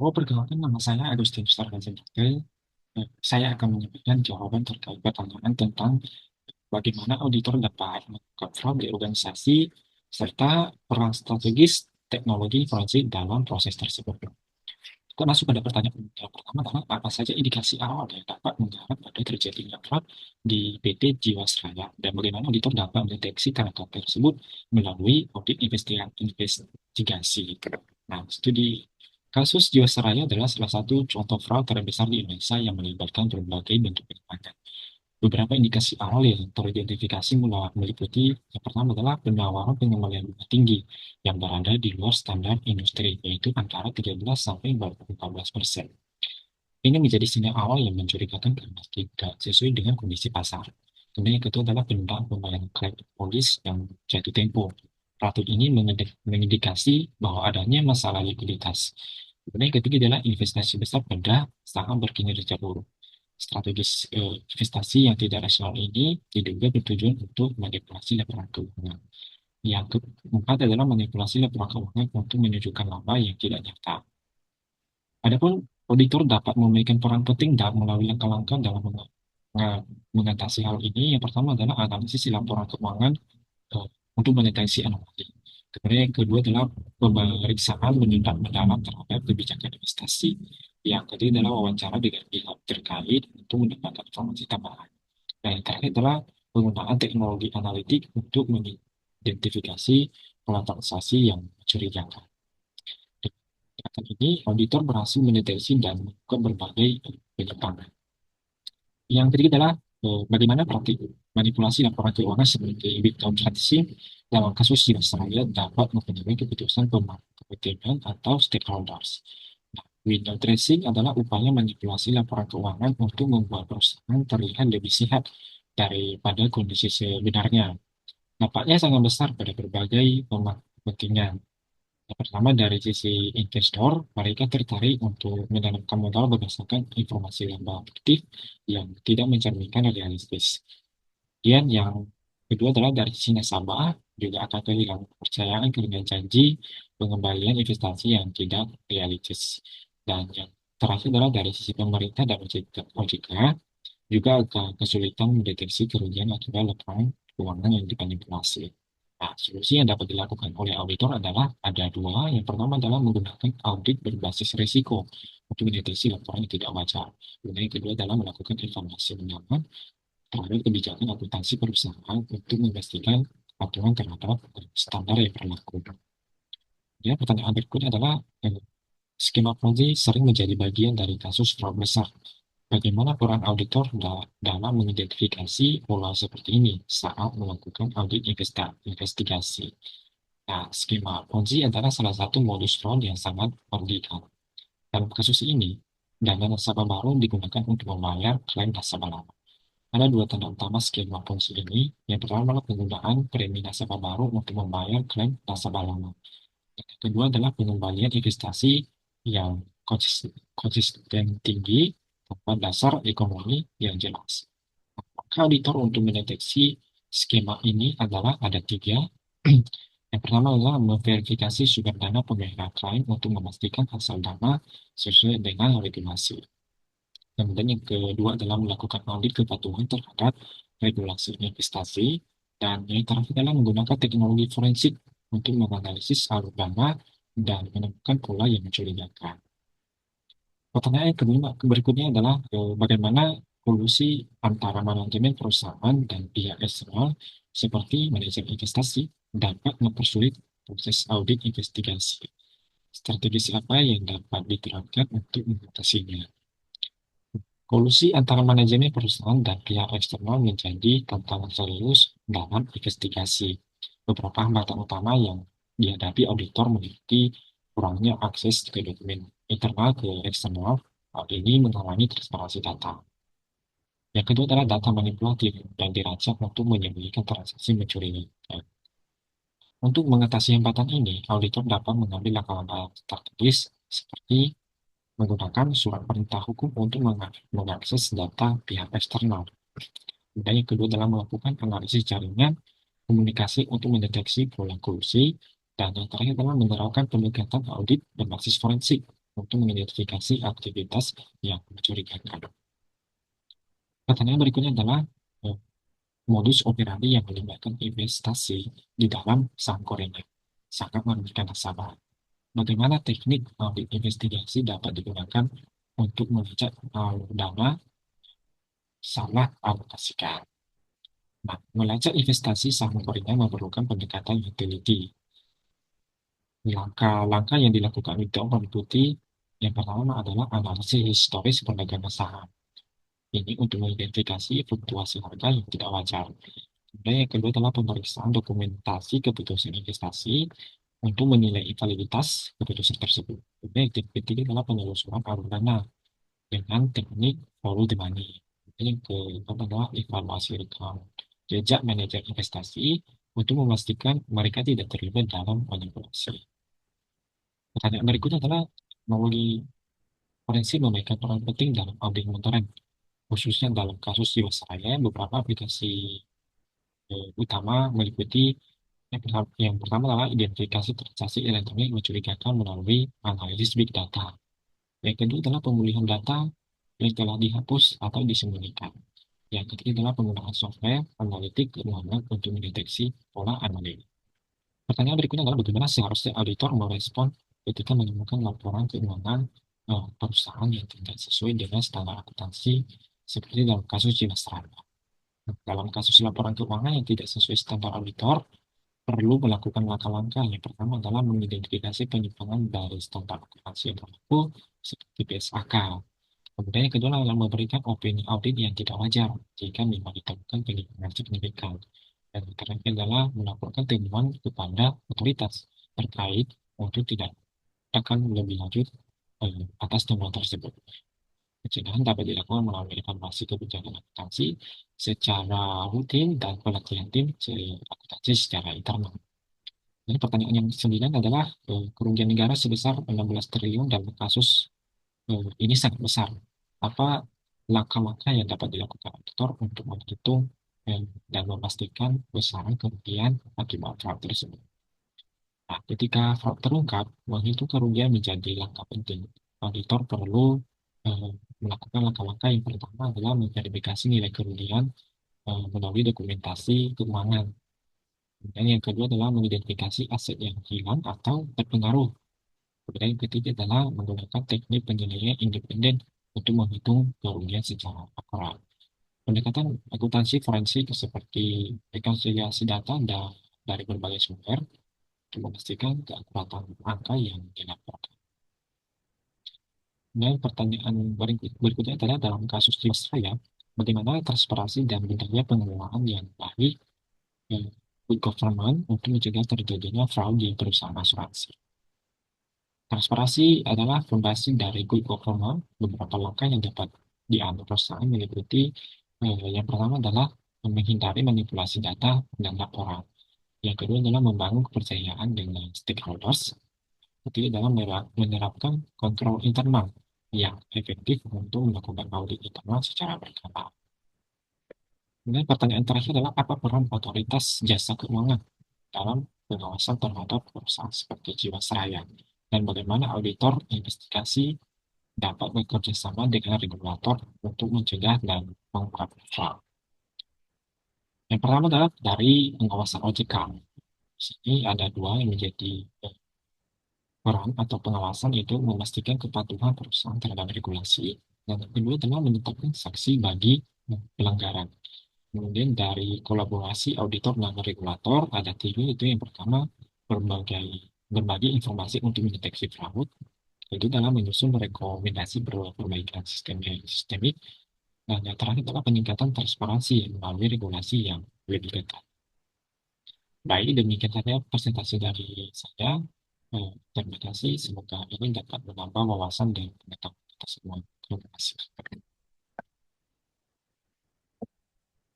Halo, perkenalkan nama saya Agustinus Tarkasendite. Saya akan menyampaikan jawaban terkait pertanyaan tentang bagaimana auditor dapat melakukan fraud di organisasi serta peran strategis teknologi forensik dalam proses tersebut. Kita masuk pada pertanyaan yang pertama adalah apa saja indikasi awal yang dapat mengarah pada terjadinya fraud di PT Jiwasraya dan bagaimana auditor dapat mendeteksi tanda tersebut melalui audit investigasi. Nah, studi kasus Jiwasraya adalah salah satu contoh fraud terbesar di Indonesia yang melibatkan berbagai bentuk penyimpangan. Beberapa indikasi awal yang teridentifikasi meliputi yang pertama adalah penawaran pengembalian bunga tinggi yang berada di luar standar industri, yaitu antara 13 sampai 14%. Ini menjadi sinyal awal yang mencurigakan karena tidak sesuai dengan kondisi pasar. Kemudian yang kedua adalah penundaan pembayaran klaim polis yang jatuh tempo. Peraturan ini mengindikasi bahwa adanya masalah likuiditas. Kemudian yang ketiga adalah investasi besar pada saham berkinerja buruk. Strategis investasi yang tidak rasional ini diduga bertujuan untuk manipulasi laporan keuangan. Yang keempat adalah manipulasi laporan keuangan untuk menunjukkan laba yang tidak nyata. Adapun auditor dapat memainkan peran penting dalam melalui langkah-langkah dalam mengatasi hal ini. Yang pertama adalah analisis laporan keuangan eh, untuk mendeteksi anomali. Kemudian yang kedua adalah pemeriksaan mendalam terhadap kebijakan investasi. Yang ketiga adalah wawancara dengan pihak terkait untuk mendapatkan informasi tambahan. Dan yang terakhir adalah penggunaan teknologi analitik untuk mengidentifikasi pola transaksi yang mencurigakan. Dengan ini, auditor berhasil mendeteksi dan menemukan berbagai penyimpangan. Yang ketiga adalah bagaimana praktik manipulasi laporan keuangan seperti withhold tracing dalam kasus Jiwasraya dapat mempengaruhi keputusan pemangku kepentingan atau stakeholders. Nah, window dressing adalah upaya manipulasi laporan keuangan untuk membuat perusahaan terlihat lebih sehat daripada kondisi sebenarnya. Dampaknya sangat besar pada berbagai pemangku kepentingan. Yang pertama dari sisi investor, mereka tertarik untuk menanamkan modal berdasarkan informasi laba fiktif yang tidak mencerminkan realistis. Dan yang kedua adalah dari sisi nasabah, juga akan kehilangan kepercayaan karena janji pengembalian investasi yang tidak realistis. Dan yang terakhir adalah dari sisi pemerintah dan OJK, juga akan kesulitan mendeteksi kerugian akibat laporan keuangan yang dimanipulasi. Nah, solusi yang dapat dilakukan oleh auditor adalah ada dua. Yang pertama adalah menggunakan audit berbasis risiko untuk mendeteksi laporan yang tidak wajar. Kemudian yang kedua adalah melakukan evaluasi mendalam terhadap kebijakan akuntansi perusahaan untuk memastikan aturan terhadap standar yang berlaku. Ya, pertanyaan berikutnya adalah skema Ponzi sering menjadi bagian dari kasus fraud besar. Bagaimana peran auditor dalam mengidentifikasi pola seperti ini saat melakukan audit investigasi? Nah, skema Ponzi adalah salah satu modus fraud yang sangat merugikan. Dalam kasus ini, dana nasabah baru digunakan untuk membayar klaim nasabah lama. Ada dua tanda utama skema Ponzi ini. Yang pertama adalah penggunaan premi nasabah baru untuk membayar klaim nasabah lama. Yang kedua adalah pengembalian investasi yang konsisten tinggi tanpa dasar ekonomi yang jelas. Maka auditor untuk mendeteksi skema ini adalah ada tiga. Yang pertama adalah memverifikasi sumber dana pembayaran klaim untuk memastikan asal dana sesuai dengan regulasi. Kemudian yang kedua adalah melakukan audit kepatuhan terhadap regulasi investasi. Dan yang terakhir adalah menggunakan teknologi forensik untuk menganalisis alur dana dan menemukan pola yang mencurigakan. Pertanyaan yang kedua berikutnya adalah bagaimana kolusi antara manajemen perusahaan dan pihak eksternal seperti manajemen investasi dapat mempersulit proses audit investigasi. Strategi apa yang dapat diterapkan untuk mengatasinya? Kolusi antara manajemen perusahaan dan pihak eksternal menjadi tantangan serius dalam investigasi. Beberapa hambatan utama yang dihadapi auditor meliputi kurangnya akses ke dokumen internal ke eksternal. Hal ini menghalangi transparansi data. Yang kedua adalah data manipulatif yang dirancang untuk menyembunyikan transaksi mencurigakan. Untuk mengatasi hambatan ini, auditor dapat mengambil langkah-langkah strategis seperti menggunakan surat perintah hukum untuk mengakses data pihak eksternal. Dan yang kedua adalah melakukan analisis jaringan komunikasi untuk mendeteksi pola kolusi. Dan yang terakhir adalah menerapkan pendekatan audit berbasis forensik untuk mengidentifikasi aktivitas yang mencurigakan. Pertanyaan berikutnya adalah eh, modus operandi yang melibatkan investasi di dalam saham Korea sangat merugikan nasabah. Bagaimana teknik audit investigasi dapat digunakan untuk melacak dana salah alokasikan? Nah, melacak investasi saham Korea memerlukan pendekatan utility. Langkah-langkah yang dilakukan itu meliputi yang pertama adalah analisis historis perdagangan saham. Ini untuk mengidentifikasi fluktuasi harga yang tidak wajar. Kemudian yang kedua adalah pemeriksaan dokumentasi keputusan investasi untuk menilai validitas keputusan tersebut. Kemudian yang ketiga adalah penelusuran alur dana dengan teknik follow the money. Kemudian yang keempat adalah evaluasi rekam jejak manajer investasi untuk memastikan mereka tidak terlibat dalam manipulasi. Pertanyaan berikutnya adalah teknologi forensik memainkan peran penting dalam audit monitoring, khususnya dalam kasus Jiwasraya. Beberapa aplikasi utama meliputi yang pertama adalah identifikasi transaksi elektronik mencurigakan melalui analisis big data. Yang kedua adalah pemulihan data yang telah dihapus atau disembunyikan. Yang ketiga adalah penggunaan software analitik keuangan untuk mendeteksi pola anonim. Pertanyaan berikutnya adalah bagaimana seharusnya auditor merespon ketika menemukan laporan keuangan perusahaan yang tidak sesuai dengan standar akuntansi seperti dalam kasus Jiwasraya. Dalam kasus laporan keuangan yang tidak sesuai standar auditor, perlu melakukan langkah-langkah. Yang pertama adalah mengidentifikasi penyimpangan dari standar akuntansi yang berlaku seperti PSAK. Kemudian yang kedua adalah memberikan opini audit yang tidak wajar jika memang ditemukan penyimpangan signifikan. Dan yang terakhir adalah melaporkan temuan kepada otoritas terkait untuk tidak akan lebih lanjut atas temuan tersebut. Pencegahan dapat dilakukan melalui evaluasi kebijakan akuntansi secara rutin dan pelatihan tim akuntansi secara internal. Jadi pertanyaan yang sembilan adalah kerugian negara sebesar 16 triliun dalam kasus ini sangat besar. Apa langkah-langkah yang dapat dilakukan auditor untuk menghitung dan memastikan besaran kerugian akibat fraud tersebut? Nah, ketika fraud terungkap, menghitung kerugian menjadi langkah penting. Auditor perlu eh, melakukan langkah-langkah yang pertama adalah memverifikasi nilai kerugian melalui dokumentasi keuangan. Dan yang kedua adalah mengidentifikasi aset yang hilang atau terpengaruh. Kemudian yang ketiga adalah menggunakan teknik penilaian independen untuk menghitung kerugian secara akurat. Pendekatan akuntansi forensik seperti rekonsiliasi data dari berbagai sumber untuk memastikan keakuratan angka yang dilaporkan. Dan pertanyaan berikutnya adalah dalam kasus Jiwasraya, bagaimana transparansi dan budaya pengelolaan yang baik good government untuk mencegah terjadinya fraud di perusahaan asuransi. Transparansi adalah fondasi dari good government. Beberapa langkah yang dapat diambil perusahaan meliputi yang pertama adalah menghindari manipulasi data dan laporan. Yang kedua adalah membangun kepercayaan dengan stakeholders. Ketiga adalah menerapkan kontrol internal yang efektif untuk melakukan audit internal secara berkala. Kemudian pertanyaan terakhir adalah apa peran otoritas jasa keuangan dalam pengawasan terhadap perusahaan seperti Jiwasraya dan bagaimana auditor investigasi dapat bekerja sama dengan regulator untuk mencegah dan mengungkap fraud. Yang pertama adalah dari pengawasan OJK. Di sini ada dua yang menjadi peran atau pengawasan itu memastikan kepatuhan perusahaan terhadap regulasi. Dan yang kedua adalah menetapkan saksi bagi pelanggaran. Kemudian dari kolaborasi auditor dan regulator ada tiga, itu yang pertama berbagi informasi untuk mendeteksi fraud, itu dalam menyusun rekomendasi perbaikan sistemik, dan yang terakhir adalah peningkatan transparansi melalui regulasi yang lebih ketat. Baik, demikian saja presentasi dari saya. Terima kasih, semoga ini dapat menambah wawasan dan pengetahuan kita semua. Terima kasih.